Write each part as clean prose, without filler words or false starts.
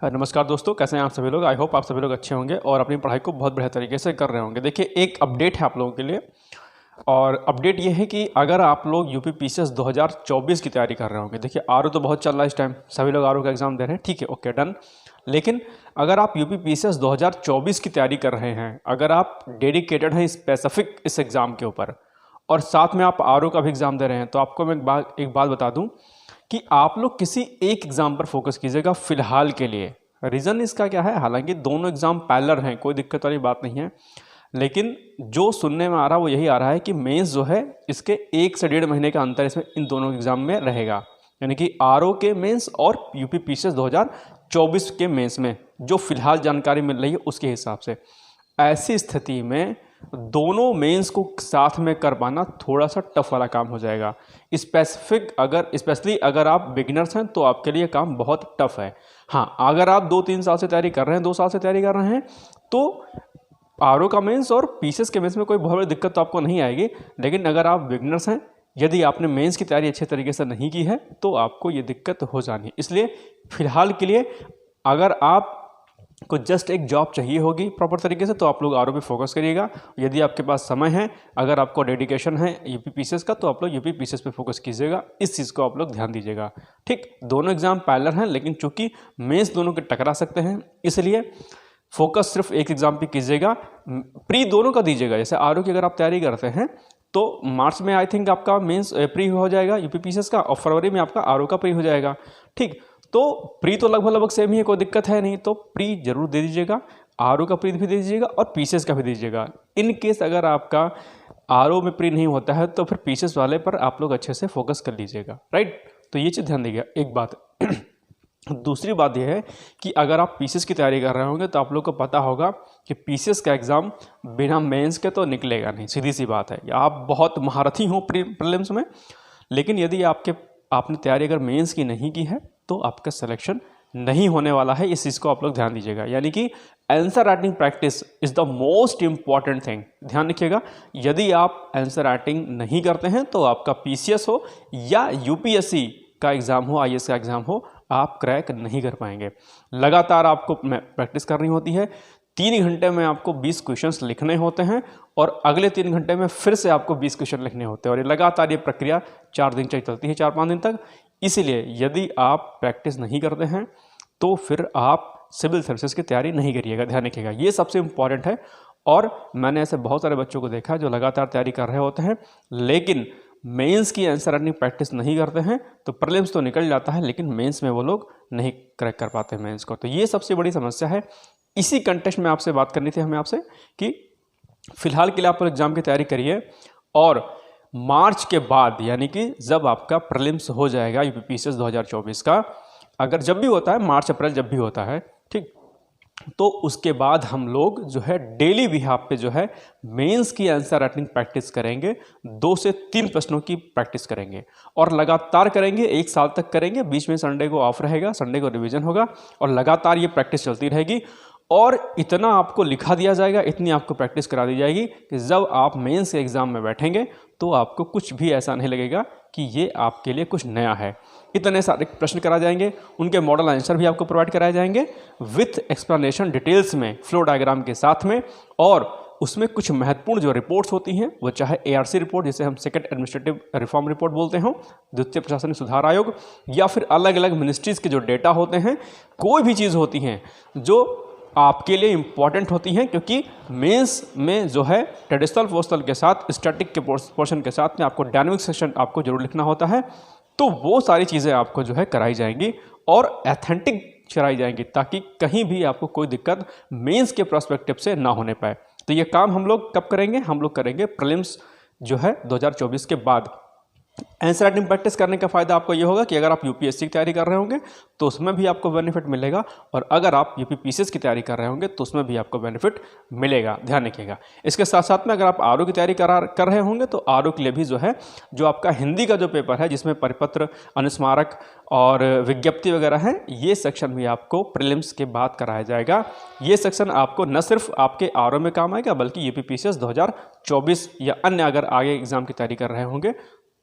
नमस्कार दोस्तों, कैसे हैं आप सभी लोग। आई होप आप सभी लोग अच्छे होंगे और अपनी पढ़ाई को बहुत बढ़िया तरीके से कर रहे होंगे। देखिए, एक अपडेट है आप लोगों के लिए और अपडेट ये है कि अगर आप लोग यूपी पीसीएस 2024 की तैयारी कर रहे होंगे, देखिए आरओ तो बहुत चल रहा है इस टाइम, सभी लोग आरओ का एग्जाम दे रहे हैं, ठीक है, ओके डन। लेकिन अगर आप यूपी पीसीएस 2024 की तैयारी कर रहे हैं, अगर आप डेडिकेटेड हैं स्पेसिफिक इस एग्ज़ाम के ऊपर और साथ में आप आरओ का भी एग्ज़ाम दे रहे हैं, तो आपको मैं एक बात बता दूं कि आप लोग किसी एक एग्ज़ाम पर फोकस कीजिएगा फिलहाल के लिए। रीज़न इसका क्या है, हालांकि दोनों एग्ज़ाम पैरेलल हैं, कोई दिक्कत वाली बात नहीं है, लेकिन जो सुनने में आ रहा है वो यही आ रहा है कि मेंस जो है इसके 1 से 1.5 महीने का अंतर इसमें इन दोनों एग्ज़ाम में रहेगा, यानी कि आरओ के मेंस और यूपी पीसीएस 2024 के मेंस में जो फिलहाल जानकारी मिल रही है उसके हिसाब से। ऐसी स्थिति में दोनों मेंस को साथ में कर पाना थोड़ा सा टफ वाला काम हो जाएगा। स्पेशली अगर आप बिगिनर्स हैं तो आपके लिए काम बहुत टफ है। हाँ, अगर आप 2-3 साल से तैयारी कर रहे हैं, 2 साल से तैयारी कर रहे हैं, तो आरओ का मेंस और पीसीएस के मेंस में कोई बहुत बड़ी दिक्कत तो आपको नहीं आएगी। लेकिन अगर आप बिगिनर्स हैं, यदि आपने मेंस की तैयारी अच्छे तरीके से नहीं की है, तो आपको ये दिक्कत हो जानी है। इसलिए फिलहाल के लिए अगर आप को जस्ट एक जॉब चाहिए होगी प्रॉपर तरीके से, तो आप लोग आरओ पे फोकस करिएगा। यदि आपके पास समय है, अगर आपको डेडिकेशन है यूपी पीसीएस का, तो आप लोग यूपी पीसीएस पे फोकस कीजिएगा। इस चीज़ को आप लोग ध्यान दीजिएगा। ठीक, दोनों एग्जाम पैरेलल हैं, लेकिन चूंकि मेंस दोनों के टकरा सकते हैं, इसलिए फोकस सिर्फ एक एग्जाम पे कीजिएगा। प्री दोनों का दीजिएगा। जैसे आरओ की अगर आप तैयारी करते हैं तो मार्च में आई थिंक आपका मेंस प्री हो जाएगा यूपी पीसीएस का, और फरवरी में आपका आरओ का प्री हो जाएगा। ठीक, तो प्री तो लगभग सेम ही है, कोई दिक्कत है नहीं, तो प्री जरूर दे दीजिएगा, आरओ का प्री भी दे दीजिएगा और पीसीएस का भी दीजिएगा। इन केस अगर आपका आरओ में प्री नहीं होता है तो फिर पीसीएस वाले पर आप लोग अच्छे से फोकस कर लीजिएगा, राइट। तो ये चीज़ ध्यान दीजिएगा, एक बात। दूसरी बात यह है कि अगर आप पीसीएस की तैयारी कर रहे होंगे तो आप लोग को पता होगा कि पीसीएस का एग्ज़ाम बिना मेंस के तो निकलेगा नहीं, सीधी सी बात है। आप बहुत महारथी हो प्रीलिम्स में, लेकिन यदि आपने तैयारी अगर मेंस की नहीं की है तो आपका सिलेक्शन नहीं होने वाला है। इस चीज़ को आप लोग ध्यान दीजिएगा। यानी कि answer writing practice is the most important thing. ध्यान रखिएगा, यदि आप आंसर राइटिंग नहीं करते हैं तो आपका पीसीएस हो या यूपीएससी का एग्ज़ाम हो, आईएएस का एग्ज़ाम हो, आप क्रैक नहीं कर पाएंगे। लगातार आपको प्रैक्टिस करनी होती है। 3 घंटे में आपको 20 क्वेश्चंस लिखने होते हैं और अगले 3 घंटे में फिर से आपको 20 क्वेश्चन लिखने होते हैं, और ये लगातार ये प्रक्रिया 4 दिन तक चलती है, 4-5 दिन तक। इसीलिए यदि आप प्रैक्टिस नहीं करते हैं तो फिर आप सिविल सर्विसेज की तैयारी नहीं करिएगा। ध्यान रखिएगा, ये सबसे इम्पॉर्टेंट है। और मैंने ऐसे बहुत सारे बच्चों को देखा है जो लगातार तैयारी कर रहे होते हैं, लेकिन मेंस की आंसर राइटिंग प्रैक्टिस नहीं करते हैं, तो प्रीलिम्स तो निकल जाता है लेकिन मेंस में वो लोग नहीं क्रैक कर पाते मेंस को। तो ये सबसे बड़ी समस्या है। इसी कंटेक्स्ट में आपसे बात करनी थी हमें आपसे कि फिलहाल के लिए आप एग्जाम की तैयारी करिए, और मार्च के बाद, यानी कि जब आपका प्रीलिम्स हो जाएगा यूपी पीसीएस 2024 का, अगर जब भी होता है, मार्च अप्रैल जब भी होता है, ठीक, तो उसके बाद हम लोग जो है डेली बिहाफ पे जो है मेंस की आंसर राइटिंग प्रैक्टिस करेंगे। 2 से 3 प्रश्नों की प्रैक्टिस करेंगे और लगातार करेंगे, 1 साल तक करेंगे। बीच में संडे को ऑफ रहेगा, संडे को रिवीजन होगा और लगातार ये प्रैक्टिस चलती रहेगी। और इतना आपको लिखा दिया जाएगा, इतनी आपको प्रैक्टिस करा दी जाएगी कि जब आप मेंस के एग्ज़ाम में बैठेंगे तो आपको कुछ भी ऐसा नहीं लगेगा कि ये आपके लिए कुछ नया है। इतने सारे प्रश्न कराए जाएंगे, उनके मॉडल आंसर भी आपको प्रोवाइड कराए जाएंगे विथ एक्सप्लेनेशन डिटेल्स में, फ्लो डायग्राम के साथ में। और उसमें कुछ महत्वपूर्ण जो रिपोर्ट्स होती हैं, वो चाहे एआरसी रिपोर्ट, जिसे हम सेकंड एडमिनिस्ट्रेटिव रिफॉर्म रिपोर्ट बोलते हो, द्वितीय प्रशासनिक सुधार आयोग, या फिर अलग अलग मिनिस्ट्रीज के जो डेटा होते हैं, कोई भी चीज़ होती हैं जो आपके लिए इम्पॉर्टेंट होती हैं, क्योंकि मेंस में जो है ट्रेडिशनल पोस्टल के साथ, स्टैटिक के पोर्शन के साथ में आपको डायनामिक सेक्शन आपको जरूर लिखना होता है। तो वो सारी चीज़ें आपको जो है कराई जाएंगी और ऑथेंटिक कराई जाएंगी, ताकि कहीं भी आपको कोई दिक्कत मेंस के पर्सपेक्टिव से ना होने पाए। तो ये काम हम लोग कब करेंगे? हम लोग करेंगे प्रीलिम्स जो है 2024 के बाद। आंसर राइटिंग प्रैक्टिस करने का फायदा आपको ये होगा कि अगर आप यूपीएससी की तैयारी कर रहे होंगे तो उसमें भी आपको बेनिफिट मिलेगा, और अगर आप यूपी पीसीएस की तैयारी कर रहे होंगे तो उसमें भी आपको बेनिफिट मिलेगा। ध्यान रखिएगा। इसके साथ साथ में अगर आप आरओ की तैयारी कर रहे होंगे तो आरओ के लिए भी जो है, जो आपका हिंदी का जो पेपर है जिसमें परिपत्र, अनुस्मारक और विज्ञप्ति वगैरह है, ये सेक्शन भी आपको प्रीलिम्स के बाद कराया जाएगा। ये सेक्शन आपको न सिर्फ आपके आरओ में काम आएगा, बल्कि यूपी पीसीएस 2024 या अन्य अगर आगे एग्जाम की तैयारी कर रहे होंगे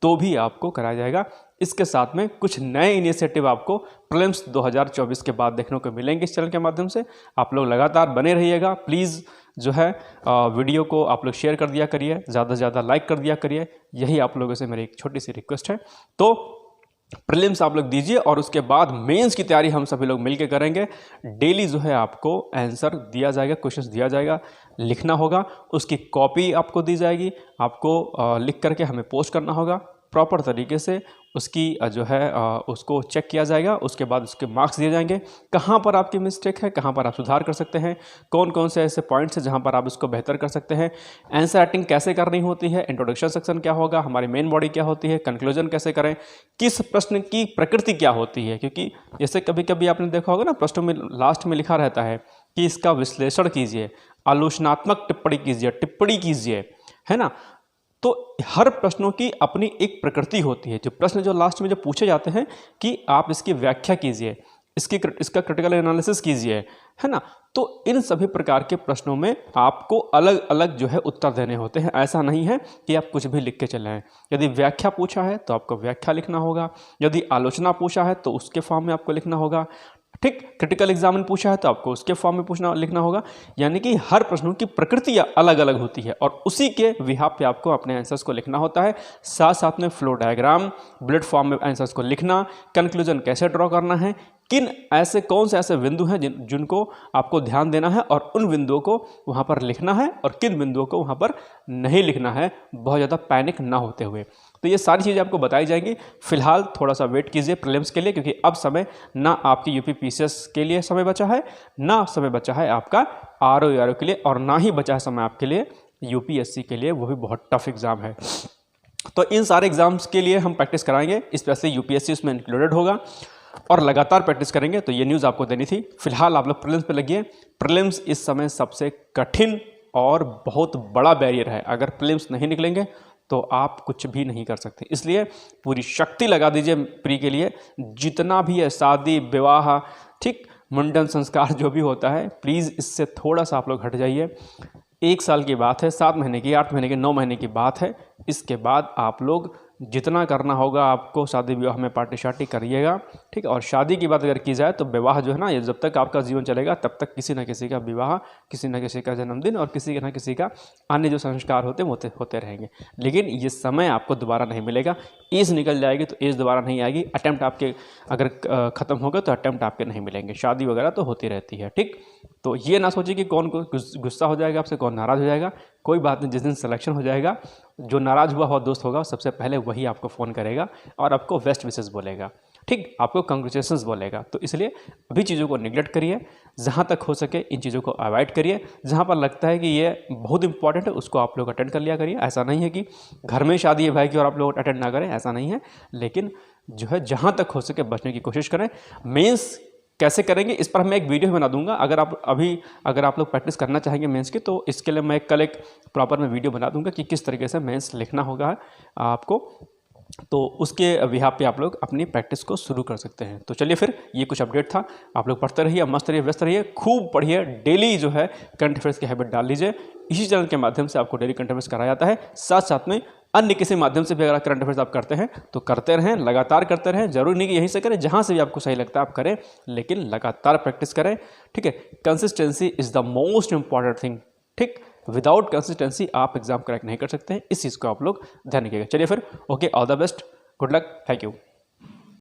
तो भी आपको कराया जाएगा। इसके साथ में कुछ नए इनिशिएटिव आपको प्रीलिम्स 2024 के बाद देखने को मिलेंगे इस चैनल के माध्यम से। आप लोग लगातार बने रहिएगा। प्लीज़ जो है वीडियो को आप लोग शेयर कर दिया करिए, ज़्यादा से ज़्यादा लाइक कर दिया करिए, यही आप लोगों से मेरी एक छोटी सी रिक्वेस्ट है। तो प्रीलिम्स आप लोग दीजिए और उसके बाद मेंस की तैयारी हम सभी लोग मिलकर करेंगे। डेली जो है आपको आंसर दिया जाएगा, क्वेश्चंस दिया जाएगा, लिखना होगा, उसकी कॉपी आपको दी जाएगी, आपको लिख करके हमें पोस्ट करना होगा प्रॉपर तरीके से। उसकी जो है उसको चेक किया जाएगा, उसके बाद उसके मार्क्स दिए जाएंगे, कहाँ पर आपकी मिस्टेक है, कहाँ पर आप सुधार कर सकते हैं, कौन कौन से ऐसे पॉइंट्स हैं जहाँ पर आप इसको बेहतर कर सकते हैं, आंसर राइटिंग कैसे करनी होती है, इंट्रोडक्शन सेक्शन क्या होगा, हमारी मेन बॉडी क्या होती है, कंक्लूजन कैसे करें, किस प्रश्न की प्रकृति क्या होती है। क्योंकि जैसे कभी कभी आपने देखा होगा ना, प्रश्नों में लास्ट में लिखा रहता है कि इसका विश्लेषण कीजिए, आलोचनात्मक टिप्पणी कीजिए, टिप्पणी कीजिए, है ना। तो हर प्रश्नों की अपनी एक प्रकृति होती है। जो प्रश्न जो लास्ट में जो पूछे जाते हैं कि आप इसकी व्याख्या कीजिए, इसका क्रिटिकल एनालिसिस कीजिए, है ना। तो इन सभी प्रकार के प्रश्नों में आपको अलग अलग जो है उत्तर देने होते हैं। ऐसा नहीं है कि आप कुछ भी लिख के चले आएँ। यदि व्याख्या पूछा है तो आपको व्याख्या लिखना होगा, यदि आलोचना पूछा है तो उसके फॉर्म में आपको लिखना होगा, ठीक। क्रिटिकल एग्जाम में पूछा है तो आपको उसके फॉर्म में लिखना होगा। यानी कि हर प्रश्नों की प्रकृति अलग अलग होती है और उसी के विहार पे आपको अपने आंसर्स को लिखना होता है। साथ साथ में फ्लो डायग्राम, बुलेट फॉर्म में आंसर्स को लिखना, कंक्लूजन कैसे ड्रॉ करना है, कौन से ऐसे बिंदु हैं जिनको आपको ध्यान देना है और उन बिंदुओं को वहाँ पर लिखना है और किन बिंदुओं को वहाँ पर नहीं लिखना है, बहुत ज़्यादा पैनिक ना होते हुए। तो ये सारी चीज़ें आपको बताई जाएंगी। फिलहाल थोड़ा सा वेट कीजिए प्रीलिम्स के लिए, क्योंकि अब समय ना आपकी यूपी पीसीएस के लिए समय बचा है, ना समय बचा है आपका आरओ के लिए, और ना ही बचा है समय आपके लिए यूपीएससी के लिए, वो भी बहुत टफ एग्ज़ाम है। तो इन सारे एग्जाम्स के लिए हम प्रैक्टिस कराएंगे, स्पेशली यूपीएससी उसमें इंक्लूडेड होगा, और लगातार प्रैक्टिस करेंगे। तो ये न्यूज़ आपको देनी थी। फिलहाल आप लोग प्रीलिम्स पे लगिए। प्रीलिम्स इस समय सबसे कठिन और बहुत बड़ा बैरियर है। अगर प्रीलिम्स नहीं निकलेंगे तो आप कुछ भी नहीं कर सकते। इसलिए पूरी शक्ति लगा दीजिए प्री के लिए। जितना भी है शादी विवाह, ठीक, मुंडन संस्कार जो भी होता है, प्लीज़ इससे थोड़ा सा आप लोग हट जाइए। 1 साल की बात है, 7 महीने की, 8 महीने की, 9 महीने की बात है। इसके बाद आप लोग जितना करना होगा आपको शादी विवाह में पार्टी शार्टी करिएगा, ठीक। और शादी की बात अगर की जाए तो विवाह जो है ना, ये जब तक आपका जीवन चलेगा तब तक किसी न किसी का विवाह, किसी न किसी का जन्मदिन और किसी न किसी का अन्य जो संस्कार होते रहेंगे। लेकिन ये समय आपको दोबारा नहीं मिलेगा। एज निकल जाएगी तो एज दोबारा नहीं आएगी। अटैम्प्ट आपके अगर ख़त्म होगा तो अटैम्प्ट आपके नहीं मिलेंगे। शादी वगैरह तो होती रहती है, ठीक। तो ये ना सोचिए कि कौन गुस्सा हो जाएगा आपसे, कौन नाराज़ हो जाएगा। कोई बात नहीं, जिस दिन सिलेक्शन हो जाएगा, जो नाराज़ हुआ दोस्त होगा सबसे पहले वही आपको फ़ोन करेगा और आपको बेस्ट विशेस बोलेगा, ठीक, आपको कंग्रेचुलेशंस बोलेगा। तो इसलिए अभी चीज़ों को निगलेक्ट करिए, जहाँ तक हो सके इन चीज़ों को अवॉइड करिए। जहाँ पर लगता है कि ये बहुत इंपॉर्टेंट है उसको आप लोग अटेंड कर लिया करिए। ऐसा नहीं है कि घर में शादी है भाई की और आप लोग अटेंड ना करें, ऐसा नहीं है। लेकिन जो है जहाँ तक हो सके बचने की कोशिश करें। मेंस कैसे करेंगे इस पर मैं एक वीडियो बना दूंगा। अगर आप लोग प्रैक्टिस करना चाहेंगे मेंस की, तो इसके लिए मैं कल एक प्रॉपर में वीडियो बना दूंगा कि किस तरीके से मेंस लिखना होगा आपको। तो उसके बिहाफ पे आप लोग अपनी प्रैक्टिस को शुरू कर सकते हैं। तो चलिए फिर, ये कुछ अपडेट था। आप लोग पढ़ते रहिए, मस्त रहिए, व्यस्त रहिए, खूब पढ़िए। डेली जो है करंट अफेयर्स की हैबिट डाल लीजिए। इसी चैनल के माध्यम से आपको डेली करंट अफेयर्स कराया जाता है। साथ साथ में अन्य किसी माध्यम से भी अगर करंट अफेयर्स आप करते हैं तो करते रहें, लगातार करते रहें। जरूरी नहीं कि यहीं से करें, जहाँ से भी आपको सही लगता है आप करें, लेकिन लगातार प्रैक्टिस करें, ठीक है। Consistency is the most important thing, ठीक। विदाउट कंसिस्टेंसी आप एग्जाम क्रैक नहीं कर सकते हैं। इस चीज़ को आप लोग ध्यान रखिएगा। चलिए फिर, okay, all the best, good luck, thank you.